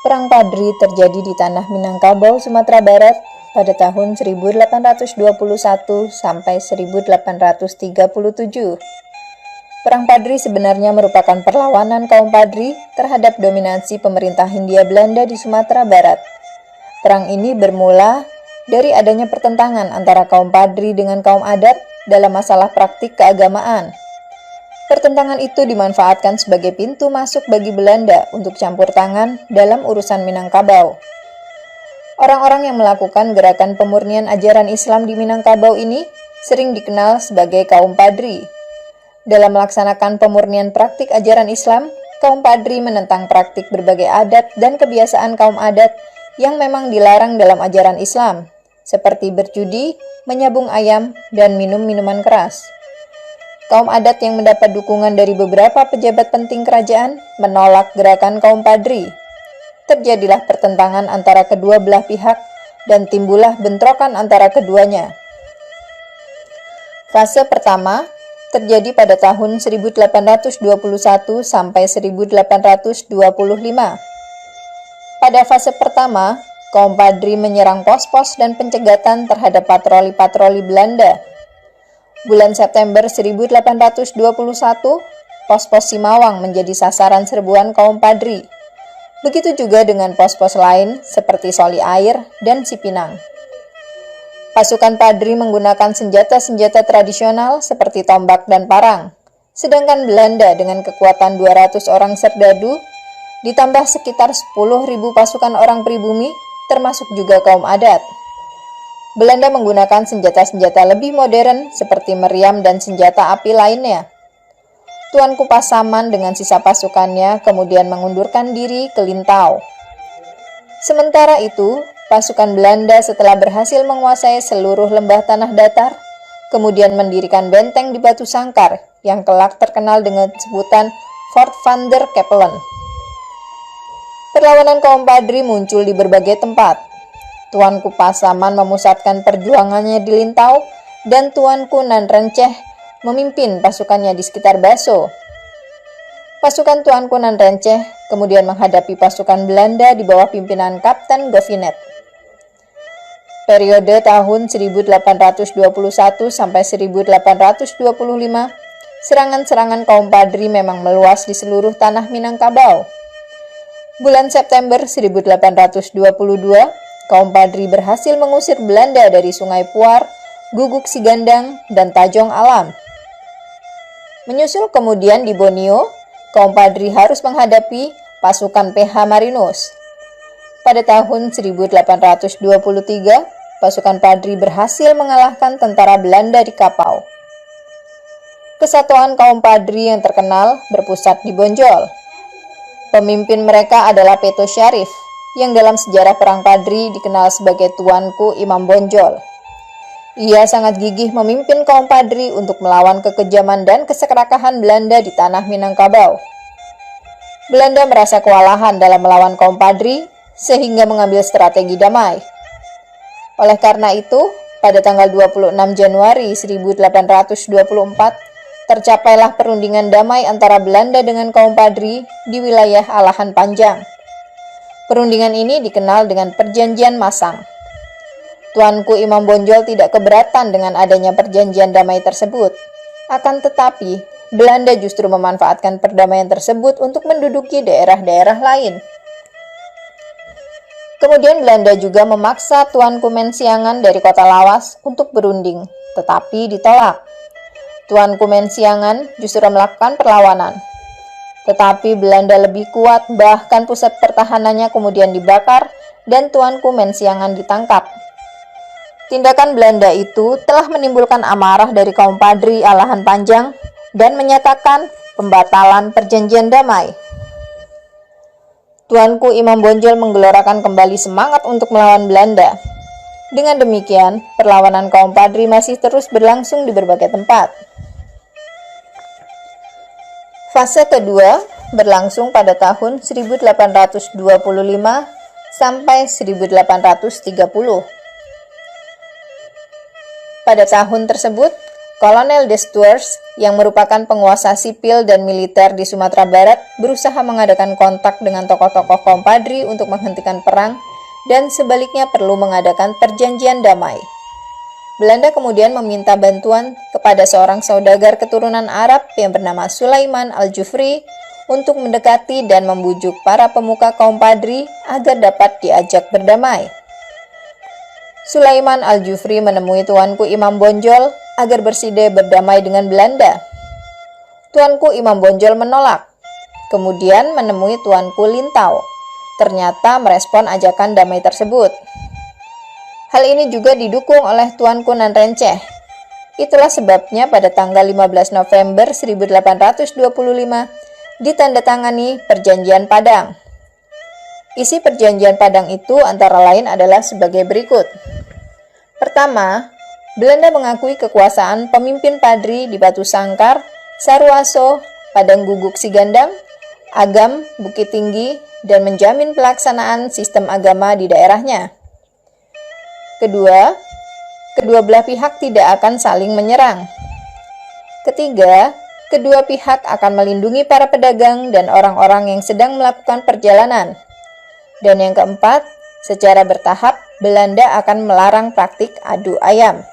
Perang Padri terjadi di tanah Minangkabau, Sumatera Barat pada tahun 1821 sampai 1837. Perang Padri sebenarnya merupakan perlawanan kaum Padri terhadap dominasi pemerintah Hindia Belanda di Sumatera Barat. Perang ini bermula dari adanya pertentangan antara kaum Padri dengan kaum adat dalam masalah praktik keagamaan. Pertentangan itu dimanfaatkan sebagai pintu masuk bagi Belanda untuk campur tangan dalam urusan Minangkabau. Orang-orang yang melakukan gerakan pemurnian ajaran Islam di Minangkabau ini sering dikenal sebagai kaum Padri. Dalam melaksanakan pemurnian praktik ajaran Islam, kaum Padri menentang praktik berbagai adat dan kebiasaan kaum adat yang memang dilarang dalam ajaran Islam, seperti berjudi, menyabung ayam, dan minum minuman keras. Kaum adat yang mendapat dukungan dari beberapa pejabat penting kerajaan menolak gerakan kaum Padri. Terjadilah pertentangan antara kedua belah pihak dan timbullah bentrokan antara keduanya. Fase pertama terjadi pada tahun 1821 sampai 1825. Pada fase pertama, kaum Padri menyerang pos-pos dan pencegatan terhadap patroli-patroli Belanda. Bulan September 1821, pos-pos Simawang menjadi sasaran serbuan kaum Padri. Begitu juga dengan pos-pos lain seperti Soli Air dan Cipinang. Pasukan Padri menggunakan senjata-senjata tradisional seperti tombak dan parang, sedangkan Belanda dengan kekuatan 200 orang serdadu, ditambah sekitar 10.000 pasukan orang pribumi, termasuk juga kaum adat. Belanda menggunakan senjata-senjata lebih modern seperti meriam dan senjata api lainnya. Tuanku Pasaman dengan sisa pasukannya kemudian mengundurkan diri ke Lintau. Sementara itu, pasukan Belanda setelah berhasil menguasai seluruh lembah tanah datar, kemudian mendirikan benteng di Batu Sangkar yang kelak terkenal dengan sebutan Fort van der Capellen. Perlawanan kaum Padri muncul di berbagai tempat. Tuanku Pasaman memusatkan perjuangannya di Lintau dan Tuanku Nan Renceh memimpin pasukannya di sekitar Baso. Pasukan Tuanku Nan Renceh kemudian menghadapi pasukan Belanda di bawah pimpinan Kapten Govinet. Periode tahun 1821 sampai 1825, serangan-serangan kaum Padri memang meluas di seluruh tanah Minangkabau. Bulan September 1822, kaum Padri berhasil mengusir Belanda dari Sungai Puar, Guguk Sigandang, dan Tajong Alam. Menyusul kemudian di Borneo, kaum Padri harus menghadapi pasukan PH Marinus. Pada tahun 1823, pasukan Padri berhasil mengalahkan tentara Belanda di Kapau. Kesatuan kaum Padri yang terkenal berpusat di Bonjol. Pemimpin mereka adalah Peto Syarif, yang dalam sejarah Perang Padri dikenal sebagai Tuanku Imam Bonjol. Ia sangat gigih memimpin kaum Padri untuk melawan kekejaman dan keserakahan Belanda di tanah Minangkabau. Belanda merasa kewalahan dalam melawan kaum Padri, sehingga mengambil strategi damai. Oleh karena itu, pada tanggal 26 Januari 1824, tercapailah perundingan damai antara Belanda dengan kaum Padri di wilayah Alahan Panjang. Perundingan ini dikenal dengan Perjanjian Masang. Tuanku Imam Bonjol tidak keberatan dengan adanya perjanjian damai tersebut. Akan tetapi, Belanda justru memanfaatkan perdamaian tersebut untuk menduduki daerah-daerah lain. Kemudian Belanda juga memaksa Tuanku Mensiangan dari kota Lawas untuk berunding, tetapi ditolak. Tuanku Mensiangan justru melakukan perlawanan. Tetapi Belanda lebih kuat, bahkan pusat pertahanannya kemudian dibakar dan Tuanku Mensiangan ditangkap. Tindakan Belanda itu telah menimbulkan amarah dari kaum Padri Alahan Panjang dan menyatakan pembatalan perjanjian damai. Tuanku Imam Bonjol menggelorakan kembali semangat untuk melawan Belanda. Dengan demikian, perlawanan kaum Padri masih terus berlangsung di berbagai tempat. Fase kedua berlangsung pada tahun 1825 sampai 1830. Pada tahun tersebut, Kolonel Destuers yang merupakan penguasa sipil dan militer di Sumatera Barat berusaha mengadakan kontak dengan tokoh-tokoh kaum Padri untuk menghentikan perang dan sebaliknya perlu mengadakan perjanjian damai. Belanda kemudian meminta bantuan kepada seorang saudagar keturunan Arab yang bernama Sulaiman Al-Jufri untuk mendekati dan membujuk para pemuka kaum Padri agar dapat diajak berdamai. Sulaiman Al-Jufri menemui Tuanku Imam Bonjol agar bersedia berdamai dengan Belanda. Tuanku Imam Bonjol menolak, kemudian menemui Tuanku Lintau. Ternyata merespon ajakan damai tersebut. Hal ini juga didukung oleh Tuanku Nanrenceh. Itulah sebabnya pada tanggal 15 November 1825 ditandatangani Perjanjian Padang. Isi Perjanjian Padang itu antara lain adalah sebagai berikut. Pertama, Belanda mengakui kekuasaan pemimpin Padri di Batu Sangkar, Saruaso, Padang Guguk Sigandang, Agam, Bukit Tinggi, dan menjamin pelaksanaan sistem agama di daerahnya. Kedua, kedua belah pihak tidak akan saling menyerang. Ketiga, kedua pihak akan melindungi para pedagang dan orang-orang yang sedang melakukan perjalanan. Dan yang keempat, secara bertahap, Belanda akan melarang praktik adu ayam.